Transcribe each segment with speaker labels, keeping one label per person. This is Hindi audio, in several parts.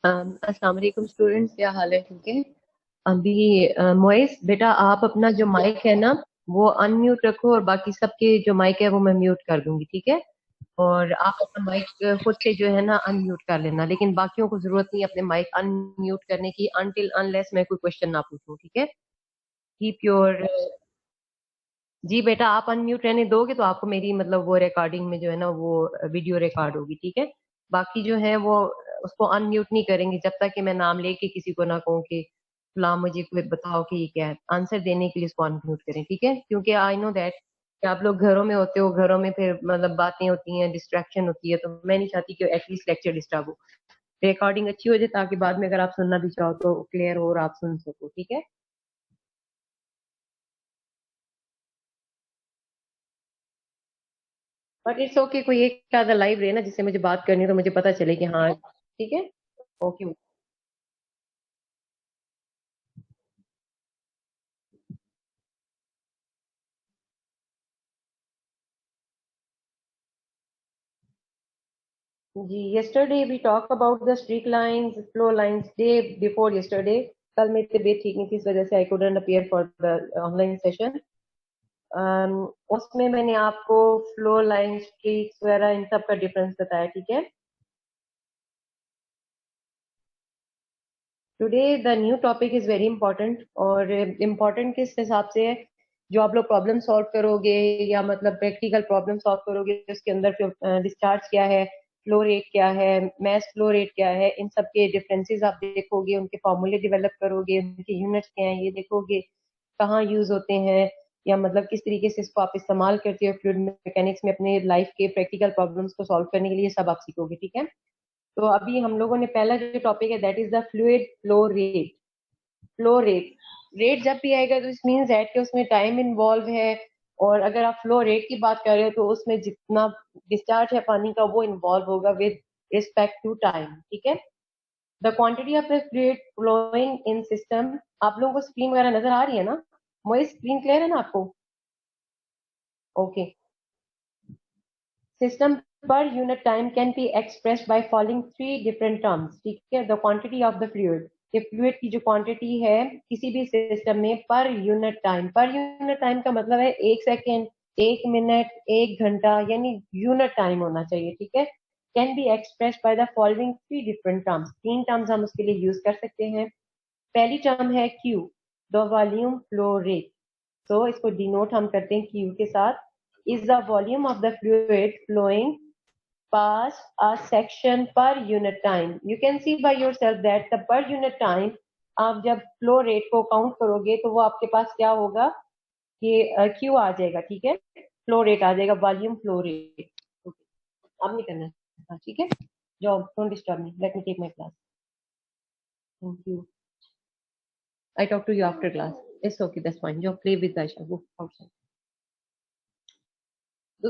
Speaker 1: अस्सलाम वालेकुम स्टूडेंट्स, क्या हाल है? ठीक है। अभी मोइस बेटा, आप अपना जो माइक है ना वो अनम्यूट रखो, और बाकी सबके जो माइक है वो मैं म्यूट कर दूंगी, ठीक है। और आप अपना माइक खुद से जो है ना अनम्यूट कर लेना, लेकिन बाकियों को जरूरत नहीं है अपने माइक अनम्यूट करने की अनटिल अनलेस मैं कोई क्वेश्चन ना पूछूं, ठीक है। Keep your. जी बेटा, आप अनम्यूट रहने दोगे तो आपको मेरी मतलब वो रिकॉर्डिंग में जो है ना वो वीडियो रिकॉर्ड होगी, ठीक है। बाकी जो है वो उसको अनम्यूट नहीं करेंगे जब तक कि मैं नाम लेके किसी को ना कहूँ कि फलां मुझे कोई बताओ कि ये क्या है। आंसर देने के लिए इसको अनम्यूट करें, ठीक है, क्योंकि आई नो दैट कि आप लोग घरों में होते हो, घरों में फिर मतलब बातें होती हैं, डिस्ट्रैक्शन होती है, तो मैं नहीं चाहती कि एटलीस्ट लेक्चर डिस्टर्ब हो। रिकॉर्डिंग अच्छी हो जाए ताकि बाद में अगर आप सुनना भी चाहो तो क्लियर हो और आप सुन सको, ठीक है। बट इट्स ओके, कोई एक आधा लाइव रहे ना जिससे मुझे बात करनी हो तो मुझे पता चले कि हाँ ठीक है। ओके। जी, yesterday we talk about the streak lines, flow lines, day before yesterday। कल मेरी तबीयत ठीक नहीं थी, इस वजह से आई couldn't appear for the online session. उसमें मैंने आपको फ्लो लाइन, स्ट्रीक्स वगैरह इन सब का डिफरेंस बताया, ठीक है। Today the new topic is very important, और इम्पोर्टेंट किस हिसाब से है? जो आप लोग प्रॉब्लम सॉल्व करोगे या मतलब प्रैक्टिकल प्रॉब्लम सॉल्व करोगे, उसके अंदर डिस्चार्ज क्या है, फ्लो रेट क्या है, मैस फ्लो रेट क्या है, इन सब के डिफरेंसेस आप देखोगे, उनके फॉर्मूले डेवलप करोगे, उनके यूनिट्स क्या हैं ये देखोगे, कहाँ यूज होते हैं, या मतलब किस तरीके से इसको आप इस्तेमाल करते हो फ्लूइड मैकेनिक्स में अपने लाइफ के प्रैक्टिकल प्रॉब्लम्स को सॉल्व करने के लिए, सब आप सीखोगे, ठीक है। तो अभी हम लोगों ने पहला जो टॉपिक है that is the fluid flow rate. Flow rate, rate जब भी आएगा तो इस मीन्स दैट कि उसमें टाइम इन्वॉल्व है। और अगर आप फ्लो रेट की बात कर रहे हो तो उसमें जितना डिस्चार्ज है पानी का वो इन्वॉल्व होगा विद रिस्पेक्ट टू टाइम, ठीक है। The quantity of the fluid flowing in system. आप लोगों को स्क्रीन वगैरह नजर आ रही है ना? वही स्क्रीन क्लियर है ना आपको? ओके। सिस्टम पर unit time can be expressed by following three different terms, ठीक है। The quantity of the fluid, ये फ्लूइड की जो क्वांटिटी है किसी भी सिस्टम में पर यूनिट टाइम। पर यूनिट टाइम का मतलब है 1 सेकेंड, 1 मिनट, 1 घंटा, यानी यूनिट टाइम होना चाहिए, ठीक है। Can be expressed by the following three different terms, तीन टर्म्स हम उसके लिए यूज कर सकते हैं। पहली टर्म है Q, the volume flow rate. तो इसको डिनोट हम करते हैं क्यू के साथ। Is the volume of the fluid flowing past a section per unit time। You can see by yourself that the per unit time, आप जब फ्लो रेट को काउंट करोगे तो वो आपके पास क्या होगा कि क्यू आ जाएगा, ठीक है। फ्लो रेट आ जाएगा, वॉल्यूम फ्लो रेट। अब नहीं करना है, ठीक है। जाओ, don't disturb me, let me take my class. Thank you. I talk to you after class. It's okay, that's fine. जाओ play with Aisha, go outside.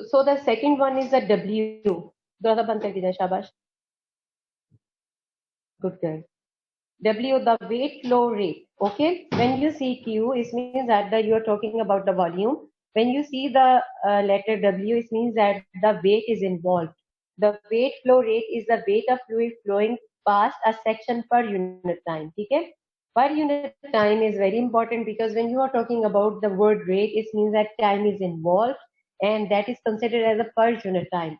Speaker 1: So the second one is the W. थोड़ा बंद कर दीजिए, शाबाश, good girl. W, the weight flow rate. Okay, when you see Q, it means that you are talking about the volume. When you see the letter W, it means that the weight is involved. The weight flow rate is the weight of fluid flowing past a section per unit time. ठीक है? Per unit time is very important because when you are talking about the word rate, it means that time is involved, and that is considered as a per unit time.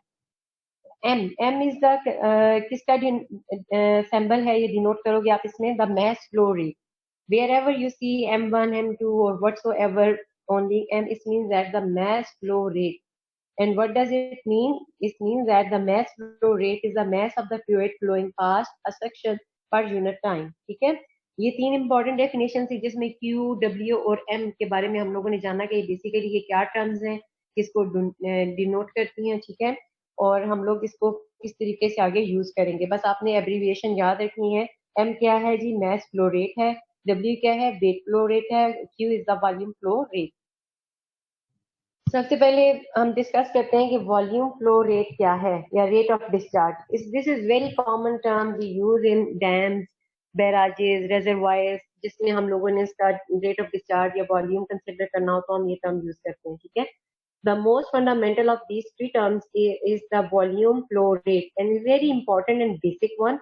Speaker 1: M, M is the किसका सिंबल है, ये डिनोट करोगे आप इसमें, the mass flow rate. Wherever you see M1, M2 or whatsoever, only M, it means that the mass flow rate. And what does it mean? It means that the mass flow rate is the mass of the fluid flowing past a section per unit time, ठीक है। ये तीन इंपॉर्टेंट डेफिनेशन थी जिसमें Q, W और M के बारे में हम लोगों ने जाना कि बेसिकली ये क्या टर्म्स हैं, किसको डिनोट करती हैं, ठीक है। और हम लोग इसको किस तरीके से आगे यूज करेंगे, बस आपने एब्रीविएशन याद रखनी है। M क्या है जी? मैस फ्लो रेट है। W क्या है? वेट फ्लो रेट है। Q is the volume flow rate. सबसे पहले हम डिस्कस करते हैं कि वॉल्यूम फ्लो रेट क्या है, या rate of discharge. This is very common term we use in dams, barrages, reservoirs, जिसमें हम लोगों ने इसका रेट ऑफ डिस्चार्ज या वॉल्यूम कंसिडर करना हो तो हम ये टर्म यूज करते हैं, ठीक है। The most fundamental of these three terms is the volume flow rate, and is very important and basic one.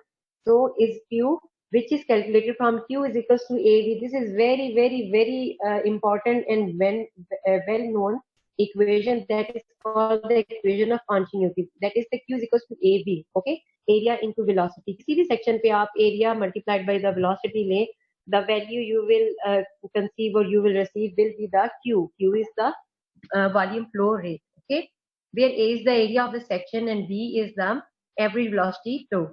Speaker 1: So is Q, which is calculated from Q is equals to AV. This is very important and well known equation that is called the equation of continuity. That is the Q is equals to AV. Okay, area into velocity. किसी भी section पे आप area multiplied by the velocity लें, the value you will conceive or you will receive will be the Q. Q is the volume flow rate. Okay, where A is the area of the section and V is the average velocity flow.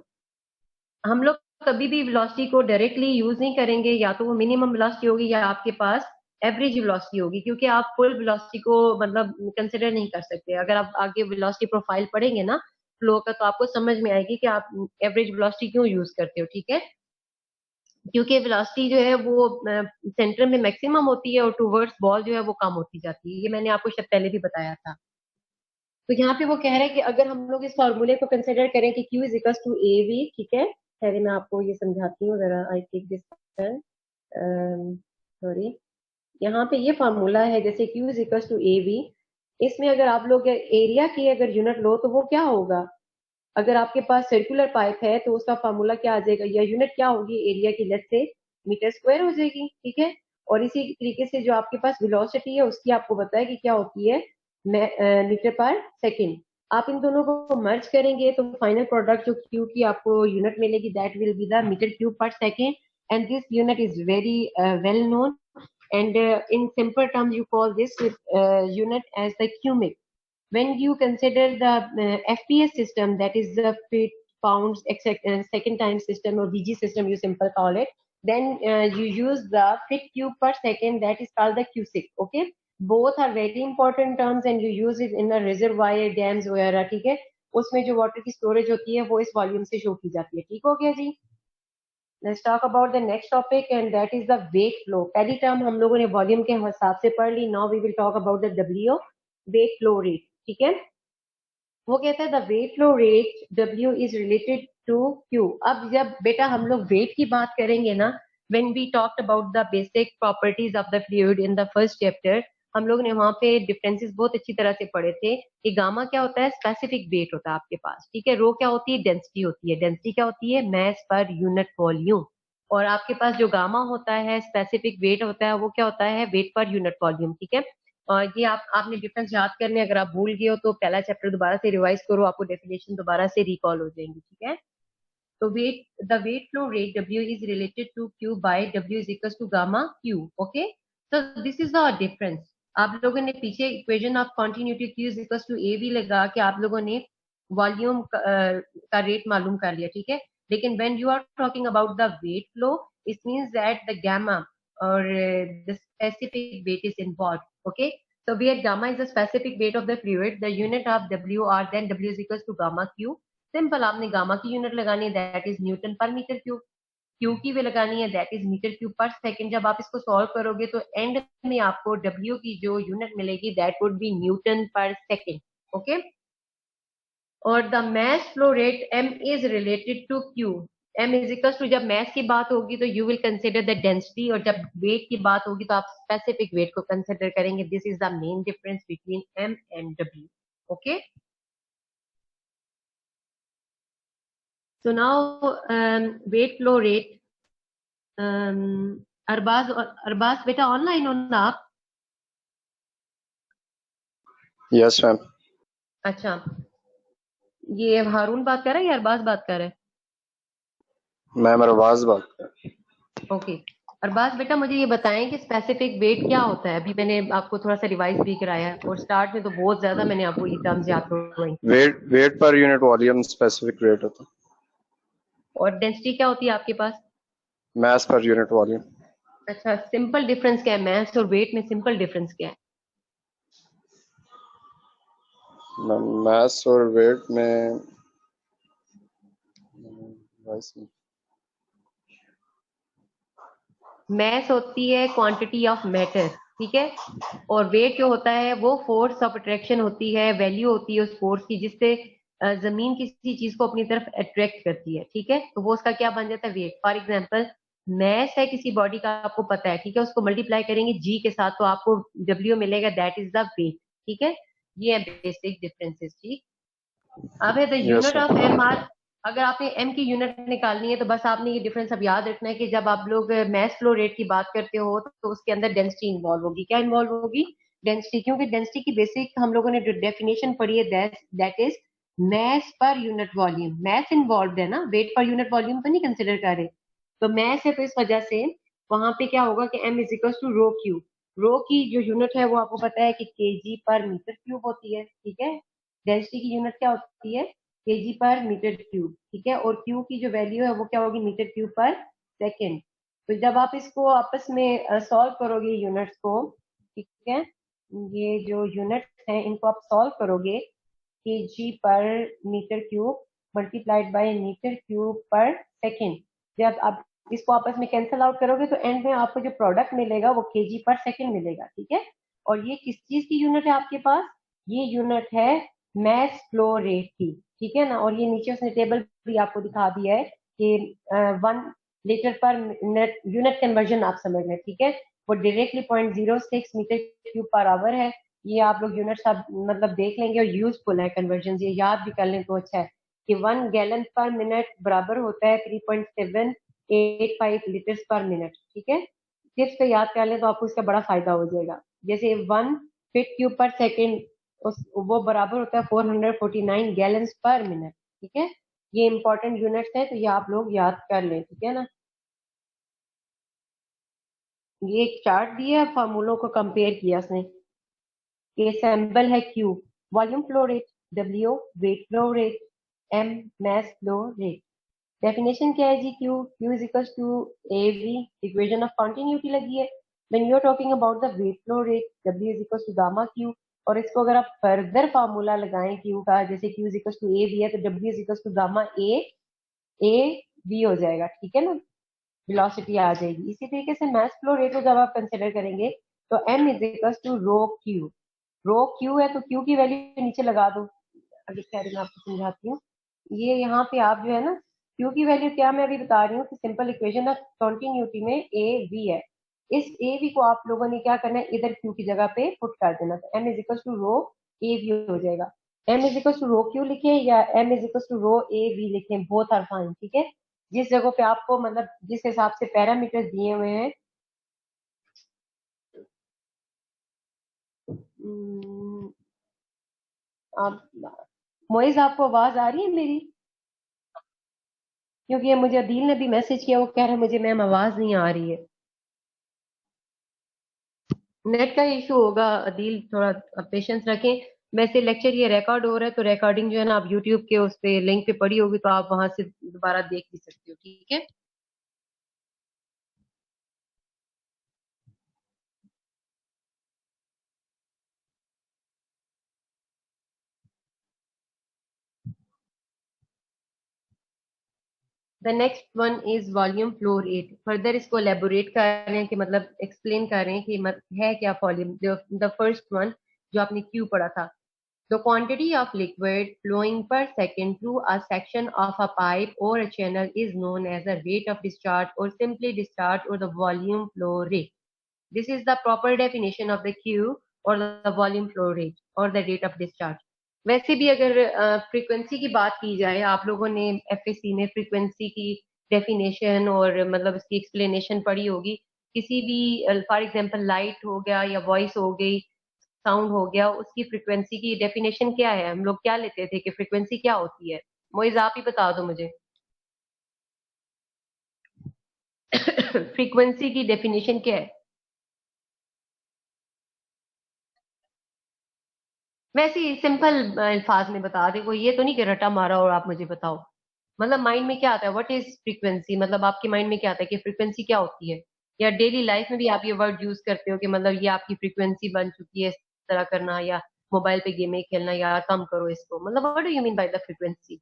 Speaker 1: हम लोग कभी भी वेलोसिटी को डायरेक्टली यूज नहीं करेंगे, या तो वो मिनिमम वेलोसिटी होगी या आपके पास एवरेज वेलोसिटी होगी, क्योंकि आप फुल वेलोसिटी को मतलब कंसिडर नहीं कर सकते. अगर आप आगे वेलोसिटी प्रोफाइल पढ़ेंगे ना फ्लो का, तो आपको समझ में आएगी कि आप एवरेज वेलोसिटी क्यों यूज करते हो. ठीक है, क्योंकि वेलोसिटी जो है वो सेंटर में मैक्सिमम होती है और टूवर्ड्स बॉल जो है वो कम होती जाती है. ये मैंने आपको शायद पहले भी बताया था. तो यहाँ पे वो कह रहे हैं कि अगर हम लोग इस फॉर्मूले को कंसिडर करें कि Q is equals to A V. ठीक है, पहले मैं आपको ये समझाती हूँ जरा. आई टेक दिस, सॉरी, यहाँ पे ये फार्मूला है जैसे Q is equals to A V. इसमें अगर आप लोग एरिया की अगर यूनिट लो तो वो क्या होगा. अगर आपके पास सर्कुलर पाइप है तो उसका फार्मूला क्या आ जाएगा, या यूनिट क्या होगी एरिया की, लेट्स से मीटर स्क्वायर हो जाएगी. ठीक है, और इसी तरीके से जो आपके पास वेलोसिटी है उसकी आपको पता है कि क्या होती है, मीटर पर सेकेंड. आप इन दोनों को मर्ज करेंगे तो फाइनल प्रोडक्ट जो क्यू की आपको यूनिट मिलेगी, that will be the metre cube per second. And this unit is very well known, and in simple terms you call this unit as the cubic. When you consider the FPS system, that is the feet pounds second time system, or VG system you simple call it, then you use the feet cube per second, that is called the cusic. Okay, both are very important terms and you use it in a reservoir, dams वगैरह. ठीक है, उसमें जो वाटर की स्टोरेज होती है वो इस वॉल्यूम से शो की जाती है. ठीक हो गया जी. Let's talk about the next topic and that is the weight flow. पहली टर्म हम लोगों ने वॉल्यूम के हिसाब से पढ़ ली. Now we will talk about the W, weight flow rate. ठीक है, वो कहता है the weight flow rate W is related to Q. अब जब बेटा हम लोग weight की बात करेंगे ना, when we talked about the basic properties of the fluid in the first chapter, हम लोग ने वहां पे डिफरेंसेस बहुत अच्छी तरह से पढ़े थे कि गामा क्या होता है, स्पेसिफिक वेट होता है आपके पास. ठीक है, रो क्या होती है, डेंसिटी होती है. डेंसिटी क्या होती है, मास पर यूनिट वॉल्यूम. और आपके पास जो गामा होता है, स्पेसिफिक वेट होता है, वो क्या होता है, वेट पर यूनिट वॉल्यूम. ठीक है, और ये आपने डिफरेंस याद करने, अगर आप भूल गए हो तो पहला चैप्टर दोबारा से रिवाइज करो, आपको डेफिनेशन दोबारा से रिकॉल हो जाएंगी. ठीक है, तो the weight flow rate W is related to Q by W is equal to gamma Q. Okay, so this is the difference. आप लोगों ने पीछे equation of continuity Q is equal to A V लगा के आप लोगों ने वॉल्यूम का रेट मालूम कर लिया. ठीक है, लेकिन when you are talking about the weight flow, it means that the gamma और the specific weight is involve. Okay, so where gamma is the specific weight of the fluid, the unit of W or then W is equals to gamma Q. Simple, आपने गामा की यूनिट लगानी है, दैट इज न्यूटन पर मीटर क्यूब. क्यू की भी लगानी है, दैट इज मीटर क्यूब पर सेकंड. जब आप इसको सॉल्व करोगे तो एंड में आपको डब्ल्यू की जो यूनिट मिलेगी, that would be newton per second. Okay, और the mass flow rate M is related to Q. M is equal to, जब मास की बात होगी तो you will consider the density, और जब वेट की बात होगी तो आप स्पेसिफिक वेट को कंसिडर करेंगे. This is the main difference between M and W. Okay, so now weight flow rate. Arbaz बेटा ऑनलाइन हो ना आप?
Speaker 2: Yes ma'am.
Speaker 1: अच्छा, ये हारून बात कर रहा है या अरबाज बात कर रहा है?
Speaker 2: मैम अरबाज बात कर रहा है.
Speaker 1: ओके, अरबाज बेटा मुझे ये बताएं कि स्पेसिफिक वेट क्या होता है. अभी मैंने आपको थोड़ा सा रिवाइज भी कराया है और स्टार्ट में तो बहुत ज्यादा मैंने आपको ये टर्म्स याद करवाई.
Speaker 2: वेट पर यूनिट वॉल्यूम स्पेसिफिक वेट होता है.
Speaker 1: और डेंसिटी क्या होती है आपके पास?
Speaker 2: मास पर यूनिट वॉल्यूम.
Speaker 1: अच्छा, सिंपल डिफरेंस क्या है मास और वेट में? सिंपल डिफरेंस क्या है?
Speaker 2: मास और वेट में
Speaker 1: मास होती है क्वांटिटी ऑफ मैटर. ठीक है, और वेट जो होता है वो फोर्स ऑफ अट्रैक्शन होती है, वैल्यू होती है उस फोर्स की जिससे जमीन किसी चीज को अपनी तरफ अट्रैक्ट करती है. ठीक है, तो वो उसका क्या बन जाता है, वेट. फॉर एग्जांपल, मैस है किसी बॉडी का, आपको पता है. ठीक है, उसको मल्टीप्लाई करेंगे जी के साथ तो आपको डब्ल्यू मिलेगा, दैट इज द वेट. ठीक है, ये है बेसिक डिफरेंसेस. ठीक, अब है the unit of M are. अगर आपने एम की यूनिट निकालनी है तो बस आपने ये डिफरेंस अब याद रखना है कि जब आप लोग मैस फ्लो रेट की बात करते हो तो उसके अंदर डेंसिटी इन्वॉल्व होगी। क्या इन्वॉल्व होगी? डेंसिटी, क्योंकि डेंसिटी की बेसिक हम लोगों ने जो डेफिनेशन पढ़ी है that is mass per unit volume. Mass involve है ना, वेट पर यूनिट वॉल्यूम तो नहीं कंसिडर कर रहे। तो मैस है, तो इस वजह से वहां पे क्या होगा कि M is equal to rho Q. Rho की जो यूनिट है वो आपको पता है कि केजी पर मीटर क्यूब होती है, ठीक है। डेंसिटी की यूनिट क्या होती है? केजी पर मीटर क्यूब, ठीक है। और क्यू की जो वैल्यू है वो क्या होगी? Metre cube per second. तो जब आप इसको आपस में सॉल्व करोगे यूनिट्स को, ठीक है, ये जो यूनिट्स हैं इनको आप सॉल्व करोगे, kg per metre cube multiplied by metre cube per second. जब आप इसको आपस में कैंसिल आउट करोगे तो एंड में आपको जो प्रोडक्ट मिलेगा वो केजी पर सेकेंड मिलेगा, ठीक है। और ये किस चीज की यूनिट है आपके पास? ये यूनिट है मैस फ्लो रेट की, ठीक है ना। और ये नीचे उसने टेबल भी आपको दिखा दिया है कि 1 लीटर पर मिनट यूनिट कन्वर्जन आप समझ लें, ठीक है। वो directly 0.06 metre cube per hour है। ये आप लोग यूनिट सब मतलब देख लेंगे और यूजफुल है कन्वर्जन, ये याद भी कर लें तो अच्छा है कि 1 गैलन पर मिनट बराबर होता है 3.785 लीटर्स पर मिनट, ठीक है। टिप्स पे याद कर लें तो आपको इसका बड़ा फायदा हो जाएगा। जैसे 1 फीट क्यूब पर सेकेंड, वो बराबर होता है 449 गैलन्स पर मिनट, ठीक है। ये इंपॉर्टेंट यूनिट्स है तो ये आप लोग याद कर लें, ठीक है ना। ये एक चार्ट दिया है, फार्मूलों को कंपेयर किया उसने। ये सैंपल है Q volume flow rate, W weight flow rate, M mass flow rate. Definition क्या है जी? Q is equal to A V, equation of continuity लगी है। When you are talking about the weight flow rate, W is equal to gamma Q. और इसको अगर आप फर्दर फार्मूला लगाएं क्यू का, जैसे Q is equal to A V है तो W is equal to gamma A V हो जाएगा, ठीक है ना। वेलोसिटी आ जाएगी। इसी तरीके से मास फ्लो रेट को जब आप कंसिडर करेंगे तो M is equal to rho Q. Rho Q है तो क्यू की वैल्यू नीचे लगा दो। अभी कह रही मैं आपको समझाती हूँ। ये यहाँ पे आप जो है ना, क्यू की वैल्यू क्या मैं अभी बता रही हूँ कि सिंपल इक्वेशन ऑफ कॉन्टिन्यूटी में ए वी है। इस ए वी को आप लोगों ने क्या करना है, इधर क्यू की जगह पे पुट कर देना। तो M is equal to rho A V हो जाएगा। M is equal to rho Q लिखे या M is equal to rho A V लिखे, बोथ आर फाइन, ठीक है। जिस जगह पे आपको मतलब जिस हिसाब से पैरामीटर्स दिए हुए हैं, हम्म, आप मोइज आपको आवाज आ रही है मेरी? क्योंकि ये मुझे अदील ने भी मैसेज किया, वो कह रहा है मुझे मैम आवाज नहीं आ रही है। नेट का इशू होगा अदील, थोड़ा पेशेंस रखें। वैसे लेक्चर ये रिकॉर्ड हो रहा है तो रिकॉर्डिंग जो है ना आप यूट्यूब के उस पे लिंक पे पड़ी होगी तो आप वहां से दोबारा देख भी सकते हो, ठीक है। The next one is volume flow rate. Further इसको एलेबोरेट कर रहे हैं कि मतलब एक्सप्लेन कर रहे हैं कि है क्या वॉल्यूम। द फर्स्ट वन जो आपने क्यू पढ़ा था, the quantity of liquid flowing per second through a section of a pipe or a channel is known as the rate of discharge or simply discharge or the volume flow rate. This is the proper definition of the Q or the volume flow rate or the rate of discharge. वैसे भी अगर फ्रीक्वेंसी की बात की जाए, आप लोगों ने एफएससी में फ्रीक्वेंसी की डेफिनेशन और मतलब इसकी एक्सप्लेनेशन पढ़ी होगी। किसी भी फॉर एग्जांपल लाइट हो गया या वॉइस हो गई, साउंड हो गया, उसकी फ्रीक्वेंसी की डेफिनेशन क्या है, हम लोग क्या लेते थे कि फ्रीक्वेंसी क्या होती है? मोइज आप ही बता दो मुझे। फ्रीक्वेंसी की डेफिनेशन क्या है? वैसे ही सिंपल अल्फाज में बता दे कोई, ये तो नहीं कि रटा मारा और आप मुझे बताओ। मतलब माइंड में क्या आता है, व्हाट इज फ्रीक्वेंसी, मतलब आपके माइंड में क्या आता है कि फ्रीक्वेंसी क्या होती है? या डेली लाइफ में भी आप ये वर्ड यूज करते हो कि मतलब ये आपकी फ्रीक्वेंसी बन चुकी है इस तरह करना, या मोबाइल पे गेमें खेलना, या कम करो इसको, मतलब what do you mean by the frequency?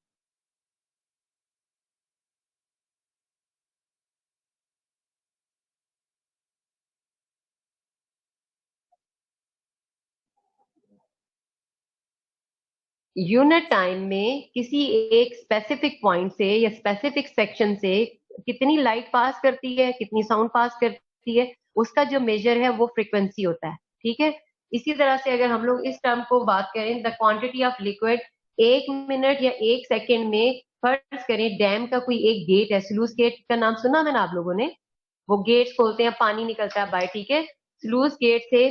Speaker 1: Unit time में किसी एक स्पेसिफिक पॉइंट से या स्पेसिफिक सेक्शन से कितनी लाइट पास करती है, कितनी साउंड पास करती है, उसका जो मेजर है वो फ्रीक्वेंसी होता है, ठीक है। इसी तरह से अगर हम लोग इस टर्म को बात करें, the quantity of liquid 1 minute या 1 सेकेंड में, फर्ज करें डैम का कोई एक गेट है, स्लूस गेट का नाम सुना मैंने आप लोगों ने, वो गेट खोलते हैं, पानी निकलता है बाहर, ठीक है। स्लूस गेट से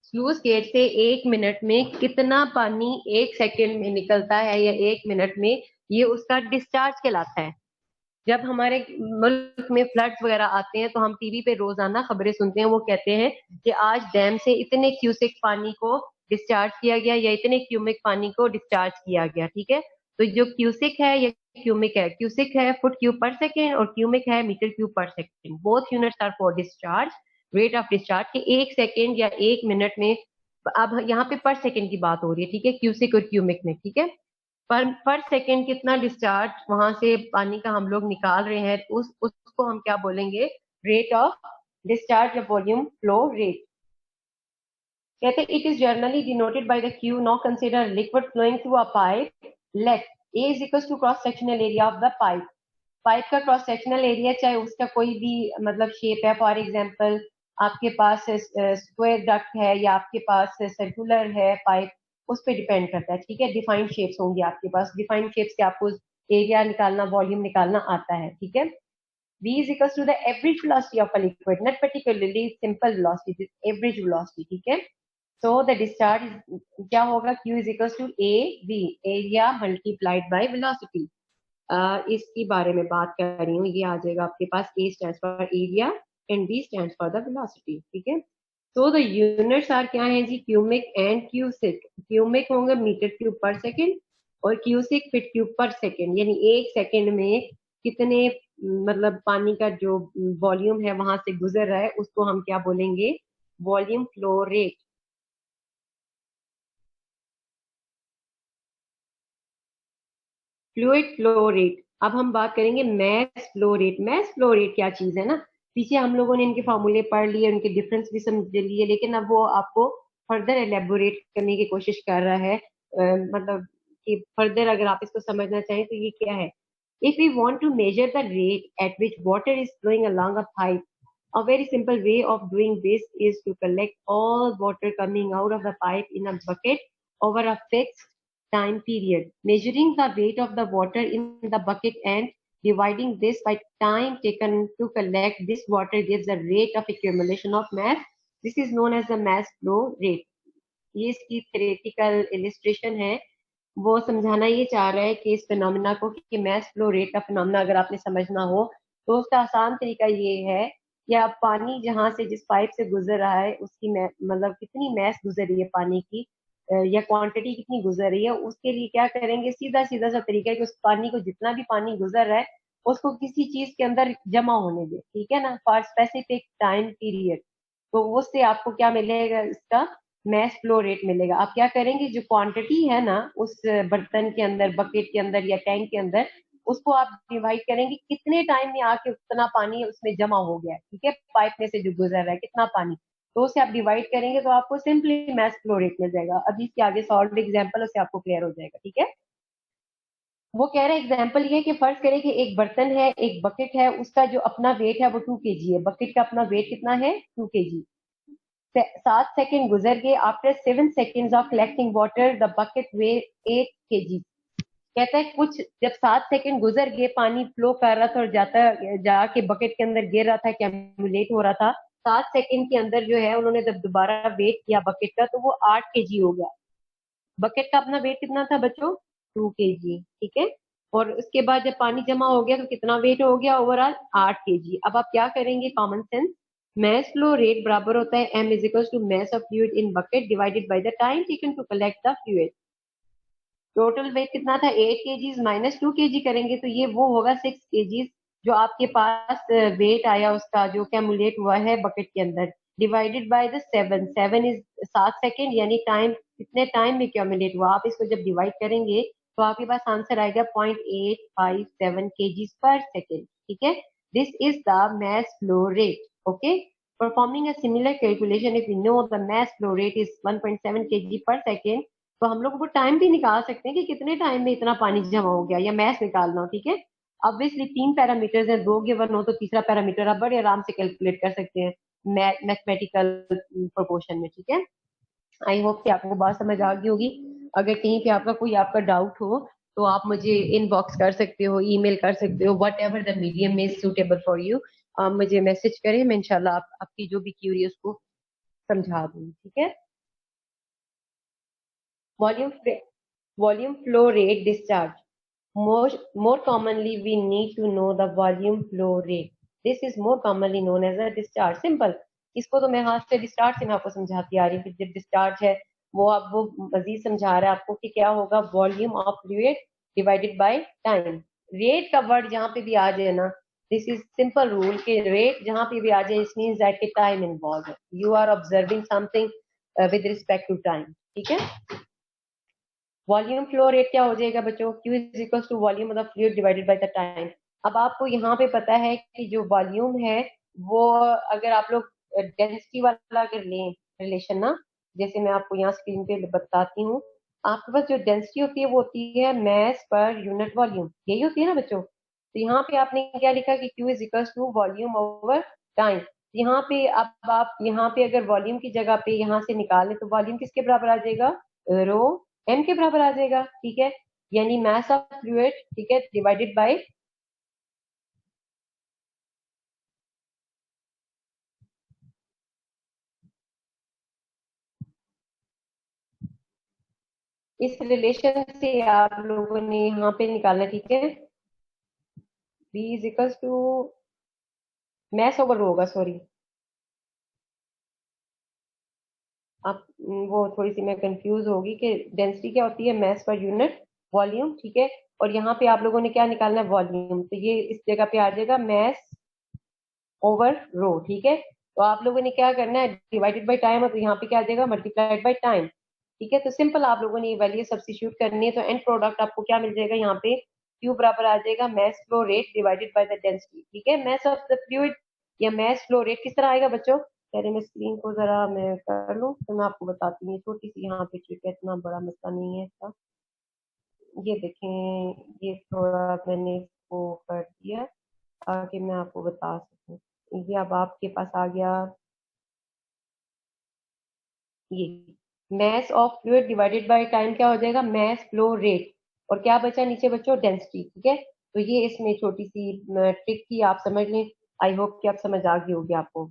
Speaker 1: स्लूस गेट से 1 मिनट में कितना पानी 1 सेकेंड में निकलता है या 1 मिनट में, ये उसका डिस्चार्ज कहलाता है। जब हमारे मुल्क में फ्लड्स वगैरह आते हैं तो हम टीवी पे रोजाना खबरें सुनते हैं, वो कहते हैं कि आज डैम से इतने क्यूसेक पानी को डिस्चार्ज किया गया या इतने क्यूमिक पानी को डिस्चार्ज किया गया, ठीक है। तो जो क्यूसिक है या क्यूमिक है, क्यूसिक है फुट क्यूब पर सेकेंड और क्यूमिक है metre cube per second. Both units are for discharge, rate of discharge के 1 सेकेंड या 1 मिनट में। अब यहाँ पे पर सेकेंड की बात हो रही है, ठीक है, क्यूसिक और क्यूमिक में, ठीक है। पर सेकेंड कितना डिस्चार्ज वहां से पानी का हम लोग निकाल रहे हैं, उसको हम क्या बोलेंगे, रेट ऑफ डिस्चार्ज या वॉल्यूम फ्लो रेट। कहते हैं it is generally denoted by the Q. Now consider liquid flowing through a pipe, let A is equal to cross sectional area of the pipe. Pipe का क्रॉस सेक्शनल एरिया चाहे उसका कोई भी मतलब शेप है, फॉर एग्जांपल आपके पास स्क्वायर डक्ट है या आपके पास सर्कुलर है पाइप, उस पर डिपेंड करता है, ठीक है। डिफाइंड शेप्स होंगी आपके पास, डिफाइंड शेप्स के आपको एरिया निकालना, वॉल्यूम निकालना आता है, ठीक है। V is equals to the average velocity of a liquid, not particularly simple velocity, this average velocity, ठीक है। So the discharge क्या होगा, Q is equals to A V, area multiplied by velocity। इसके बारे में बात कर रही हूँ, ये आ जाएगा आपके पास A stands for area and V stands for the velocity, ठीक है। तो द यूनिट्स आर क्या है जी, क्यूमिक एंड क्यूसिक। क्यूमिक होंगे मीटर क्यूब पर सेकेंड और cusec feet cube per second, यानी 1 सेकेंड में कितने मतलब पानी का जो वॉल्यूम है वहां से गुजर रहा है, उसको हम क्या बोलेंगे, volume flow rate. Fluid flow rate. अब हम बात करेंगे mass flow rate. Mass flow rate क्या चीज है ना, पीछे हम लोगों ने इनके फॉर्मूले पढ़ लिए, उनके डिफरेंस भी समझ लिए, लेकिन अब वो आपको फर्दर एलेबोरेट करने की कोशिश कर रहा है, मतलब कि फर्दर अगर आप इसको समझना चाहें तो ये क्या है। If we want to measure the rate at which water is flowing along a pipe, a very simple way of doing this is to collect all water coming out of the pipe in a bucket over a fixed time period, measuring the weight of the water in the bucket and dividing this by time taken to collect this water gives the rate of accumulation of mass. This is known as the mass flow rate. ये इसकी theoretical illustration है। वो समझाना ये चाह रहा है कि इस फिनोमिना को, कि मैस फ्लो रेट का फिनोमिना अगर आपने समझना हो तो उसका आसान तरीका ये है कि आप पानी जहां से जिस पाइप से गुजर रहा है उसकी मतलब कितनी मैस गुजर रही है पानी की, या क्वांटिटी कितनी गुजर रही है, उसके लिए क्या करेंगे, सीधा सीधा सा तरीका है कि उस पानी को, जितना भी पानी गुजर रहा है उसको किसी चीज के अंदर जमा होने दे, ठीक है ना, फॉर स्पेसिफिक टाइम पीरियड। तो उससे आपको क्या मिलेगा, इसका मैस फ्लो रेट मिलेगा। आप क्या करेंगे, जो क्वांटिटी है ना उस बर्तन के अंदर, बकेट के अंदर या टैंक के अंदर, उसको आप डिवाइड करेंगे कितने टाइम में आके उतना पानी उसमें जमा हो गया है, ठीक है, पाइप में से जो गुजर रहा है कितना पानी, तो उसे आप डिवाइड करेंगे तो आपको सिंपली मैस फ्लो रेट मिल जाएगा। अभी इसके आगे सॉल्व एग्जाम्पल उससे आपको क्लियर हो जाएगा, ठीक है। वो कह रहे हैं एग्जाम्पल ये कि फर्ज करें कि एक बर्तन है, एक बकेट है, उसका जो अपना वेट है वो 2 kg है। बकेट का अपना वेट कितना है, 2 kg। 7 सेकेंड गुजर गए, after 7 seconds of collecting water the bucket way 8 kg। कहता है कुछ जब 7 सेकेंड गुजर गए, पानी फ्लो कर रहा था और जाता जाके बकेट के अंदर गिर रहा था, कैमुलेट हो रहा था, 7 सेकेंड के अंदर जो है उन्होंने जब दोबारा वेट किया बकेट का तो वो 8 kg हो गया। बकेट का अपना वेट कितना था बच्चों, 2 kg, ठीक है। और उसके बाद जब पानी जमा हो गया तो कितना वेट हो गया ओवरऑल, 8 kg। अब आप क्या करेंगे, common sense, mass flow rate बराबर होता है m is equal to mass of fluid in bucket divided by the time taken to collect the fluid. Total weight कितना था, 8 kg माइनस 2 kg करेंगे तो ये वो होगा 6 kg, जो आपके पास वेट आया उसका जो कैमुलेट हुआ है बकेट के अंदर, divided by the 7 is 7 second, यानी टाइम कितने टाइम में कैमुलेट हुआ। आप इसको जब डिवाइड करेंगे तो आपके पास आंसर आएगा 0.857 kg पर सेकेंड, ठीक है। This is the mass flow rate, okay. Performing a similar calculation if we know the mass flow rate is 1.7 kg per second, तो हम लोग वो टाइम भी निकाल सकते हैं कि कितने टाइम में इतना पानी जमा हो गया, या मैस निकालना हो, ठीक है। ऑब्वियसली 3 पैरामीटर्स हैं, 2 गिवन हो तो तीसरा पैरामीटर आप बड़े आराम से कैलकुलेट कर सकते हैं मैथमेटिकल प्रोपोर्शन में, ठीक है। आई होप कि आपको बात समझ आ गई होगी। अगर कहीं पे आपका डाउट हो तो आप मुझे इनबॉक्स कर सकते हो, ईमेल कर सकते हो, what ever the medium is suitable for you. आप मुझे मैसेज करें, मैं इंशाल्लाह आपकी जो भी क्यूरी है उसको समझा दूंगी, ठीक है। Volume volume flow rate discharge. More commonly, we need to know the volume flow rate. This is more commonly known as a discharge. Simple. इसको तो मैं हाथ से डिस्चार्ज से मैं आपको समझाती आ रही हूँ कि जब डिस्चार्ज है वो मजीद समझा रहा है आपको कि क्या होगा, volume of fluid divided by time. Rate का वर्ड जहाँ पे भी आ जाए ना, दिस इज सिंपल रूल कि रेट जहाँ पे भी आ जाए इट मींस दैट के टाइम इन्वॉल्व है, you are observing something with respect to time, ठीक है। वॉल्यूम फ्लो रेट क्या हो जाएगा बच्चों, Q is equal to volume of the fluid divided by the time. अब आपको यहाँ पे पता है कि जो वॉल्यूम है वो, अगर आप लोग डेंसिटी वाला अगर लें रिलेशन ना, जैसे मैं आपको यहाँ स्क्रीन पे बताती हूँ, आपके पास जो डेंसिटी होती है वो होती है मैस पर यूनिट वॉल्यूम, यही होती है ना बच्चों। तो यहाँ पे आपने क्या लिखा कि Q is equal to volume over time. यहाँ पे अब आप यहाँ पे अगर वॉल्यूम की जगह पे यहाँ से निकालें तो वॉल्यूम किसके बराबर आ जाएगा, रो एम के बराबर आ जाएगा, ठीक है। यानी मास ऑफ फ्लूइड, ठीक है, डिवाइडेड बाय इस रिलेशन से आप लोगों ने यहाँ पे निकालना, ठीक है। B is equal to mass over rho होगा, सॉरी आप वो थोड़ी सी मैं कंफ्यूज होगी कि डेंसिटी क्या होती है, मैस पर यूनिट वॉल्यूम, ठीक है। और यहाँ पे आप लोगों ने क्या निकालना है, वॉल्यूम, तो ये इस जगह पे आ जाएगा मैस ओवर रो, ठीक है। तो आप लोगों ने क्या करना है, डिवाइडेड बाय टाइम है तो यहाँ पे क्या आ जाएगा, मल्टीप्लाइड बाय टाइम, ठीक है। तो सिंपल आप लोगों ने ये वैल्यू सब्स्टिट्यूट करनी है, तो एंड प्रोडक्ट आपको क्या मिल जाएगा, यहाँ पे क्यू बराबर आ जाएगा mass flow rate divided by the density, ठीक है। मैस ऑफ द फ्लूइड या मैस फ्लो रेट किस तरह आएगा बच्चों, पहले मैं स्क्रीन को जरा मैं कर लूँ तो मैं आपको बताती हूँ, छोटी सी यहाँ पे ट्रिक है, इतना बड़ा मसला नहीं है इसका। ये देखें, ये थोड़ा मैंने इसको कर दिया ताकि मैं आपको बता सकूं। ये अब आपके पास आ गया, ये mess of fluid divided by time क्या हो जाएगा, मैस फ्लो रेट, और क्या बचा नीचे बच्चों, डेंसिटी, ठीक है। तो ये इसमें छोटी सी ट्रिक थी, आप समझ लें। आई होप कि आप समझ आ गई होगी आपको,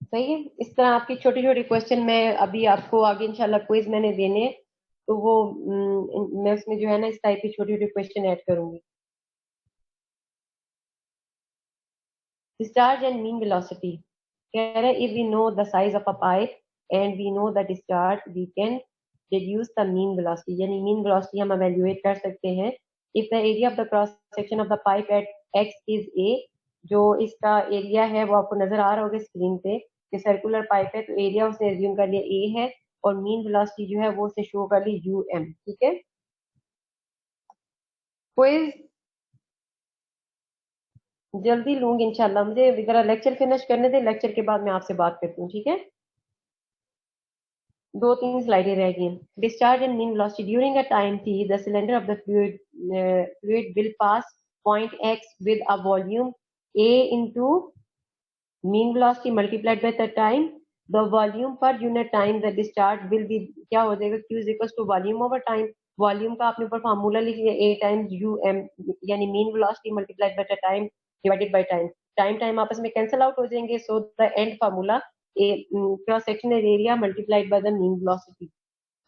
Speaker 1: सही है। इस तरह आपकी छोटी छोटी क्वेश्चन मैं अभी आपको आगे इंशाल्लाह क्विज मैंने देने हैं, तो वो मैं उसमें जो है ना इस टाइप की छोटी छोटी क्वेश्चन ऐड करूंगी। डिस्चार्ज एंड मीन वेलोसिटी कह रहा है, if we know the size of a pipe and we know the discharge we can deduce the mean velocity, यानी मीन वेलोसिटी हम एवेल्युएट कर सकते हैं। If the area of the cross section of the pipe at x is A, जो इसका एरिया है वो आपको नजर आ रहा होगा स्क्रीन पे कि सर्कुलर पाइप है, तो एरिया उसने एज्यूम कर लिया ए है, और मीन वेलोसिटी जो है वो उसने शो कर ली यू एम, ठीक है। क्विज जल्दी लूंगी इंशाल्लाह, मुझे जरा लेक्चर फिनिश करने दे, लेक्चर के बाद मैं आपसे बात करती हूँ, ठीक है। दो तीन स्लाइडें रह गई। Discharge and mean velocity during a time t the cylinder of the fluid will pass point x with a volume a into mean velocity multiplied by the time, the volume per unit time the discharge will be क्या हो जाएगा, q is equal to volume over time. Volume का आपने ऊपर फार्मूला लिख लिया, a टाइम्स यू एम, यानी mean velocity multiplied by the time divided by time. Time time आपस में कैंसिल आउट हो जाएंगे, so the end formula a cross sectional area multiplied by the mean velocity.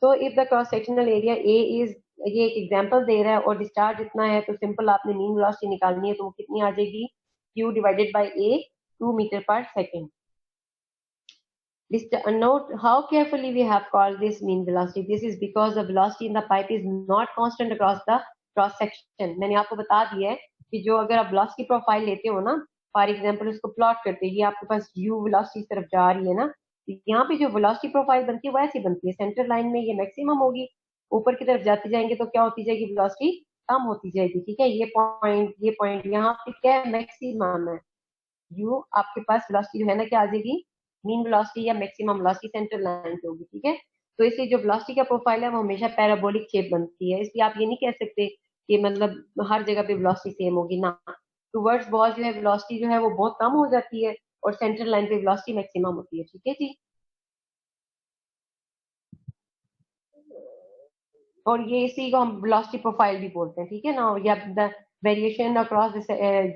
Speaker 1: तो if the cross sectional area A is, ये एक एग्जांपल दे रहा है, और डिस्चार्ज इतना है, तो सिंपल आपने मीन वेलोसिटी निकालनी है, तो वो कितनी आ जाएगी, q divided by a 2 metre per second. Note how carefully we have called this mean velocity. This is because the velocity in the pipe is not constant across the cross section. मैंने आपको बता दिया है कि जो अगर आप velocity प्रोफाइल लेते हो ना, फॉर एग्जाम्पल उसको प्लॉट करते हैं, ये आपके पास u velocity इस तरफ जा रही है ना, तो यहाँ पे जो velocity प्रोफाइल बनती है वो ऐसी बनती है, सेंटर लाइन में ये मैक्सिमम होगी, ऊपर की तरफ जाते जाएंगे तो क्या होती जाएगी, velocity कम होती जाएगी, ठीक है। ये पॉइंट यहाँ पे क्या है, मैक्सिमम है, यू आपके पास वेलोसिटी जो है ना क्या आ जाएगी, मीन वेलोसिटी या मैक्सिमम वेलोसिटी सेंट्रल लाइन पे होगी, ठीक है। तो इसलिए जो वेलोसिटी का प्रोफाइल है वो हमेशा पैराबोलिक शेप बनती है, इसलिए आप ये नहीं कह सकते कि मतलब हर जगह पे वेलोसिटी सेम होगी ना। टूवर्ड्स बॉल जो है वेलोसिटी जो है वो बहुत कम हो जाती है, और सेंट्रल लाइन पे वेलोसिटी मैक्सिमम होती है, ठीक है जी। और ये इसी को हम वेलोसिटी प्रोफाइल भी बोलते हैं, ठीक है ना। या द वेरिएशन अक्रॉस,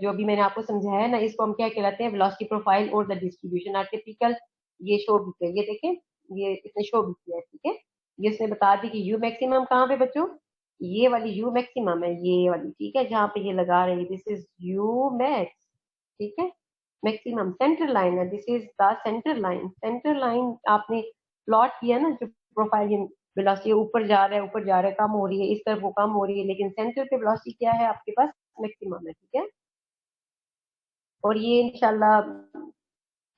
Speaker 1: जो भी मैंने आपको समझाया ना, इसको हम क्या कहलाते हैं, वेलोसिटी प्रोफाइल और द डिस्ट्रीब्यूशन आर टिपिकल। ये शो भी किया, ये देखें, ये इसने शो भी किया है, ठीक है। ये इसने बता दी कि यू मैक्सिमम कहाँ पे बच्चों, ये वाली यू मैक्सिमम है, ये वाली, ठीक है, जहाँ पे ये लगा रही है, दिस इज यू मैक्स, ठीक है। मैक्सिमम सेंटर लाइन है, this is the centre line. Centre line आपने प्लॉट किया ना, जो प्रोफाइल वेलोसिटी ऊपर जा रहा है, ऊपर जा रहा है, कम हो रही है, इस तरफ वो कम हो रही है, लेकिन सेंटर पे वेलोसिटी क्या है आपके पास, मैक्सिमम है, ठीक है। और ये इंशाल्लाह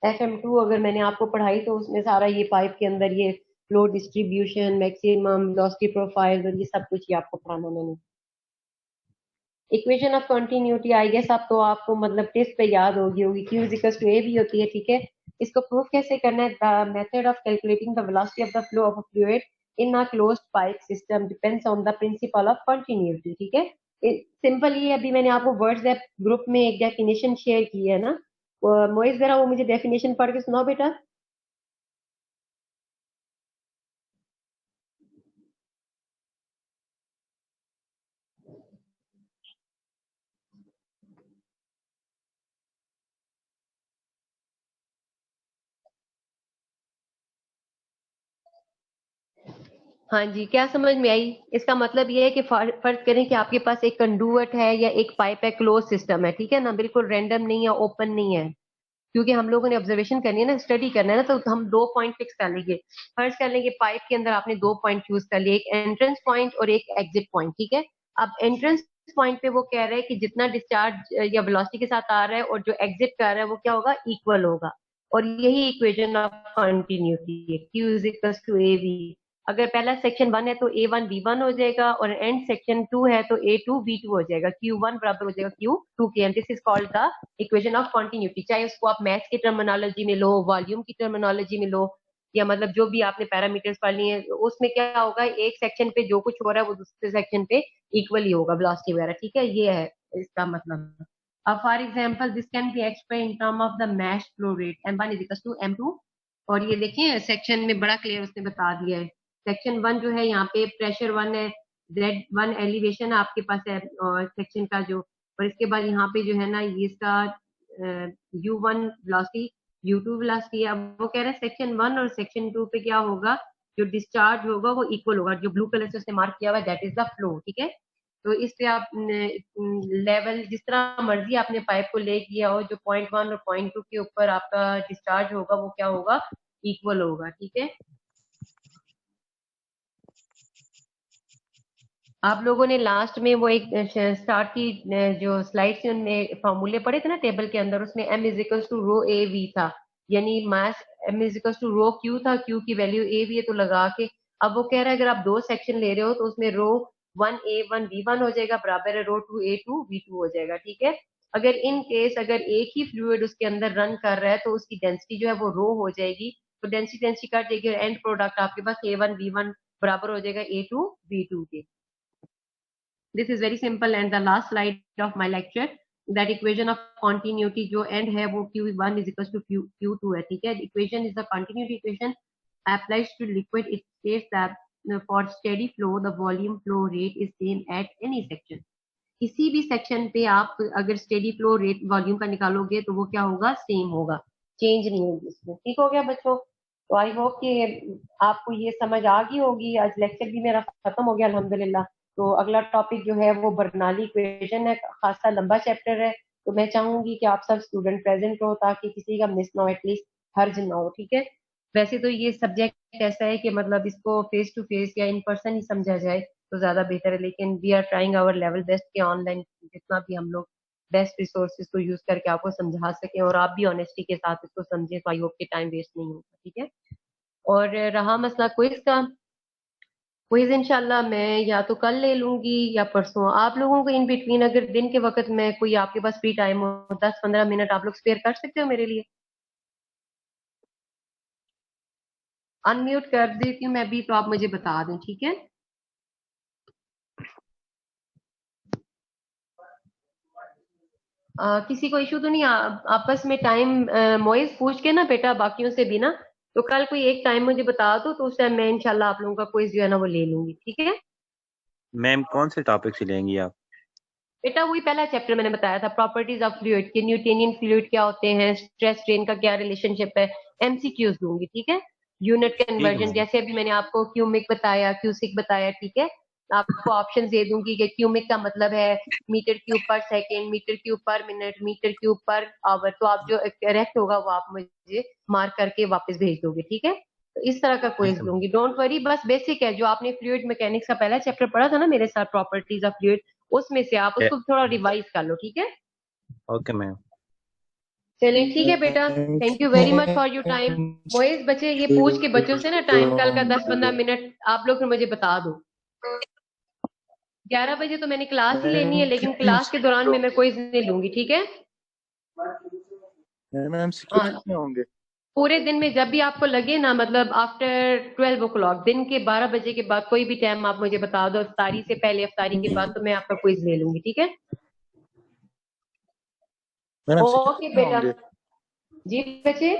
Speaker 1: FM2 अगर मैंने आपको पढ़ाई तो उसमें सारा ये पाइप के अंदर ये flow distribution, maximum velocity profile और ये सब कुछ ही आपको पढ़ाना मैंने। Equation of continuity I guess आप तो आपको मतलब टेस्ट पे याद होगी Q is equal to A भी होती है, ठीक है। इसको प्रूफ कैसे करना है, the method of calculating the velocity of the flow of a fluid in a closed pipe system depends on the principle of continuity, ठीक है। सिंपल ये अभी मैंने आपको व्हाट्सएप ग्रुप में एक डेफिनेशन शेयर की है ना, मोइज जरा वो मुझे डेफिनेशन पढ़ के सुनाओ बेटा। हाँ जी, क्या समझ में आई? इसका मतलब ये है कि फर्ज करें कि आपके पास एक कंडुएट है या एक पाइप है, क्लोज सिस्टम है, ठीक है ना, बिल्कुल रैंडम नहीं है, ओपन नहीं है। क्योंकि हम लोगों ने ऑब्जर्वेशन करनी है ना, स्टडी करना है ना, तो हम दो पॉइंट फिक्स कर लेंगे। फर्ज कर लेंगे पाइप के अंदर आपने दो पॉइंट चूज कर लिए, एक एंट्रेंस पॉइंट और एक एग्जिट पॉइंट, ठीक है। अब एंट्रेंस पॉइंट पे वो कह रहे हैं कि जितना डिस्चार्ज या वेलोसिटी के साथ आ रहा है और जो एग्जिट कर रहा है वो क्या होगा, इक्वल होगा। और यही इक्वेशन ऑफ कंटिन्यूटी है, Q is equal to A V. अगर पहला सेक्शन 1 है तो A1 V1 हो जाएगा, और एंड सेक्शन 2 है तो A2 V2 हो जाएगा। Q1 बराबर हो जाएगा Q2 के, and this is called the equation of continuity. चाहे उसको आप मैथ्स की टर्मिनोलॉजी में लो, वॉल्यूम की टर्मिनोलॉजी में लो, या मतलब जो भी आपने पैरामीटर्स पढ़ लिए हैं, उसमें क्या होगा, एक सेक्शन पे जो कुछ हो रहा है वो दूसरे सेक्शन पे इक्वल ही होगा, वेलोसिटी वगैरह, ठीक है। ये है इसका मतलब। अब for example this can be explain in term of the mass flow rate, M1 is equal to M2। और ये देखिए सेक्शन में बड़ा क्लियर उसने बता दिया है। सेक्शन 1 जो है, यहाँ पे प्रेशर 1 है, Z1 एलिवेशन आपके पास है, और सेक्शन का जो, और इसके बाद यहाँ पे जो है ना, ये इसका U1 वेलोसिटी, U2 वेलोसिटी। अब वो कह रहे हैं सेक्शन 1 और सेक्शन 2 पे क्या होगा, जो डिस्चार्ज होगा वो इक्वल होगा, जो ब्लू कलर से उसने मार्क किया हुआ है, दैट इज द फ्लो, ठीक है। तो इस पे आप लेवल जिस तरह मर्जी आपने पाइप को ले किया हो, जो पॉइंट 1 और पॉइंट 2 के ऊपर आपका डिस्चार्ज होगा वो क्या होगा, इक्वल होगा, ठीक है। आप लोगों ने लास्ट में वो एक स्टार्ट की जो स्लाइड से उनमें फॉर्मूले पढ़े थे ना टेबल के अंदर, उसमें M is equal to rho A V था, यानी mass M is equal to rho Q था, क्यू की वैल्यू ए वी है, तो लगा के अब वो कह रहा है अगर आप दो सेक्शन ले रहे हो तो उसमें रो 1 A1 V1 हो जाएगा, बराबर है रो 2 A2 V2 हो जाएगा, ठीक है। अगर इन केस अगर एक ही फ्लूइड उसके अंदर रन कर रहा है तो उसकी डेंसिटी जो है वो रो हो जाएगी, तो डेंसिटी डेंसिटी कट जाएगी, और एंड प्रोडक्ट आपके पास A1 V1 बराबर हो जाएगा A2 V2 के। This is very simple, and the last slide of my lecture, that equation of continuity जो end है वो Q1 is equals to Q2 है, ठीक है। Equation is the continuity equation applies to liquid. It states that for steady flow the volume flow rate is same at any section. किसी भी सेक्शन पे आप अगर स्टेडी फ्लो रेट वॉल्यूम का निकालोगे तो वो क्या होगा, सेम होगा, चेंज नहीं होगी इसमें। ठीक हो गया बच्चों? तो आई होप कि आपको ये समझ आ गई होगी। आज लेक्चर भी मेरा खत्म हो गया अल्हम्दुलिल्लाह। तो अगला टॉपिक जो है वो बर्नौली इक्वेशन है, खासा लंबा चैप्टर है, तो मैं चाहूंगी कि आप सब स्टूडेंट प्रेजेंट हो ताकि किसी का मिस ना हो, एटलीस्ट हर्ज ना हो, ठीक है। वैसे तो ये सब्जेक्ट ऐसा है कि मतलब इसको फेस टू फेस या इन पर्सन ही समझा जाए तो ज्यादा बेहतर है, लेकिन we are trying our level best कि ऑनलाइन जितना भी हम लोग बेस्ट रिसोर्सेज को यूज करके आपको समझा सके, और आप भी ऑनेस्टी के साथ इसको समझे, तो आई होप कि टाइम वेस्ट नहीं होगा, ठीक है। और रहा मसला क्विज का, क्विज इंशाल्लाह मैं या तो कल ले लूंगी या परसों। आप लोगों को इन बिटवीन अगर दिन के वक्त में कोई आपके पास फ्री टाइम हो, 10-15 मिनट आप लोग स्पेयर कर सकते हो मेरे लिए? अनम्यूट कर देती हूँ मैं भी, तो आप मुझे बता दें, ठीक है। किसी को इशू तो नहीं आपस में टाइम? मोइज पूछ के ना बेटा बाकियों से भी ना, तो कल कोई एक टाइम मुझे बता दो, तो उस टाइम मैं इंशाल्लाह आप लोगों का क्विज जो है ना वो ले लूंगी, ठीक है।
Speaker 3: मैम कौन से टॉपिक से लेंगी आप?
Speaker 1: बेटा वही पहला चैप्टर मैंने बताया था, प्रॉपर्टीज ऑफ फ्लूइड के, न्यूटेनियन फ्लूइड क्या होते हैं, स्ट्रेस स्ट्रेन का क्या रिलेशनशिप है, एमसीक्यूज दूंगी, ठीक है। यूनिट
Speaker 3: ठीक है
Speaker 1: कन्वर्जन,
Speaker 3: मैम।
Speaker 1: जैसे अभी मैंने आपको क्यूमिक बताया, क्यूसिक बताया, ठीक है। आपको ऑप्शन दे दूंगी कि क्यूमिक का मतलब है metre cube per second, metre cube per minute, metre cube per hour. तो आप जो करेक्ट होगा वो आप मुझे मार्क करके वापस भेज दोगे, ठीक है। तो इस तरह का
Speaker 3: ठीक
Speaker 1: क्विज
Speaker 3: है मैम।
Speaker 1: दूंगी, डोंट वरी। बस बेसिक है, जो आपने फ्लूइड मैकेनिक्स का पहला चैप्टर पढ़ा था ना मेरे साथ, प्रॉपर्टीज ऑफ फ्लूइड, उसमें से आप उसको थोड़ा रिवाइज कर लो, ठीक है।
Speaker 3: Okay ma'am.
Speaker 1: चलिए ठीक है बेटा, thank you very much for your time. Moiz बच्चे ये पूछ के बच्चों से ना टाइम कल का 10-15 मिनट आप लोग फिर मुझे बता दो। 11 बजे तो मैंने क्लास ही लेनी है, लेकिन क्लास के दौरान में मैं क्विज नहीं लूंगी, ठीक है।
Speaker 4: मैम
Speaker 1: हाँ,
Speaker 4: कितने होंगे?
Speaker 1: पूरे दिन में जब भी आपको लगे ना, मतलब आफ्टर 12 o'clock, दिन के 12 बजे के बाद कोई भी टाइम आप मुझे बता दो, इफ्तारी से पहले इफ्तारी के बाद, तो मैं आपका क्विज ले लूंगी, ठीक है।
Speaker 4: मैम
Speaker 1: ओके
Speaker 4: कितने
Speaker 1: बेटा।
Speaker 4: होंगे?
Speaker 1: जी बच्चे।